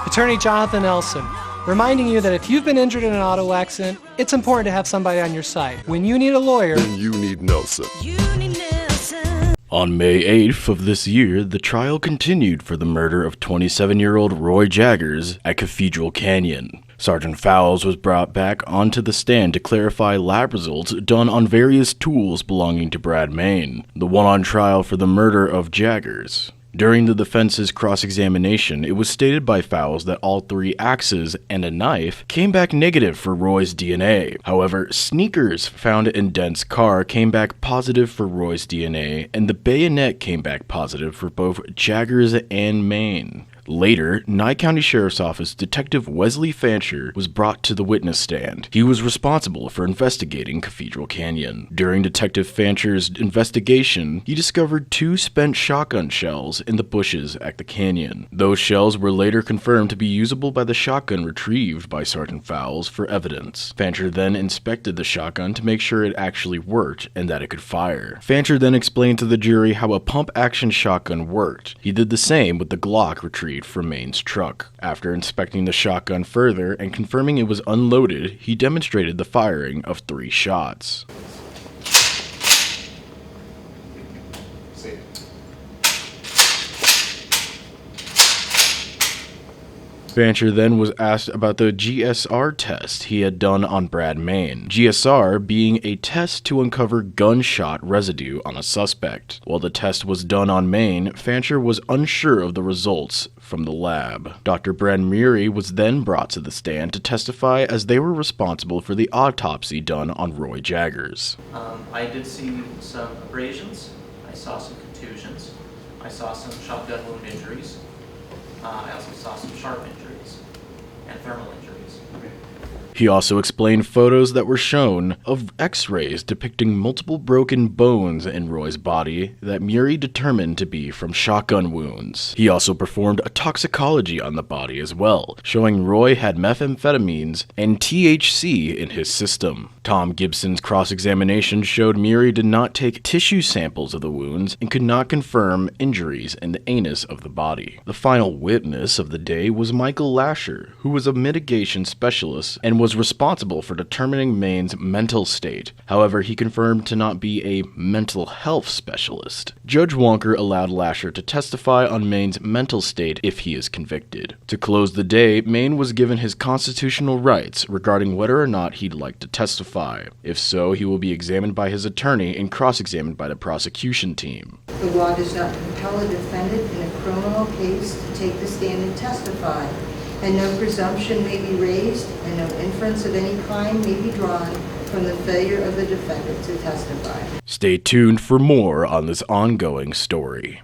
Attorney Jonathan Elson, reminding you that if you've been injured in an auto accident, it's important to have somebody on your side. When you need a lawyer, then you need Nelson. On May 8th of this year, the trial continued for the murder of 27-year-old Roy Jaggers at Cathedral Canyon. Sergeant Fowles was brought back onto the stand to clarify lab results done on various tools belonging to Brad Main, the one on trial for the murder of Jaggers. During the defense's cross-examination, it was stated by Fowles that all 3 axes and a knife came back negative for Roy's DNA. However, sneakers found in Dent's car came back positive for Roy's DNA, and the bayonet came back positive for both Jaggers and Main. Later, Nye County Sheriff's Office Detective Wesley Fancher was brought to the witness stand. He was responsible for investigating Cathedral Canyon. During Detective Fancher's investigation, he discovered 2 spent shotgun shells in the bushes at the canyon. Those shells were later confirmed to be usable by the shotgun retrieved by Sergeant Fowles for evidence. Fancher then inspected the shotgun to make sure it actually worked and that it could fire. Fancher then explained to the jury how a pump-action shotgun worked. He did the same with the Glock retrieved from Main's truck. After inspecting the shotgun further and confirming it was unloaded, he demonstrated the firing of 3 shots. Fancher then was asked about the GSR test he had done on Brad Main, GSR being a test to uncover gunshot residue on a suspect. While the test was done on Main, Fancher was unsure of the results from the lab. Dr. Brad Murray was then brought to the stand to testify as they were responsible for the autopsy done on Roy Jaggers. I did see some abrasions, I saw some contusions, I saw some shotgun wound injuries. I also saw some sharp injuries and thermal injuries. He also explained photos that were shown of x-rays depicting multiple broken bones in Roy's body that Murray determined to be from shotgun wounds. He also performed a toxicology on the body as well, showing Roy had methamphetamines and THC in his system. Tom Gibson's cross-examination showed Murray did not take tissue samples of the wounds and could not confirm injuries in the anus of the body. The final witness of the day was Michael Lasher, who was a mitigation specialist and was responsible for determining Main's mental state. However, he confirmed to not be a mental health specialist. Judge Wonker allowed Lasher to testify on Main's mental state if he is convicted. To close the day, Main was given his constitutional rights regarding whether or not he'd like to testify. If so, he will be examined by his attorney and cross-examined by the prosecution team. The law does not compel a defendant in a criminal case to take the stand and testify, and no presumption may be raised, and no inference of any kind may be drawn from the failure of the defendant to testify. Stay tuned for more on this ongoing story.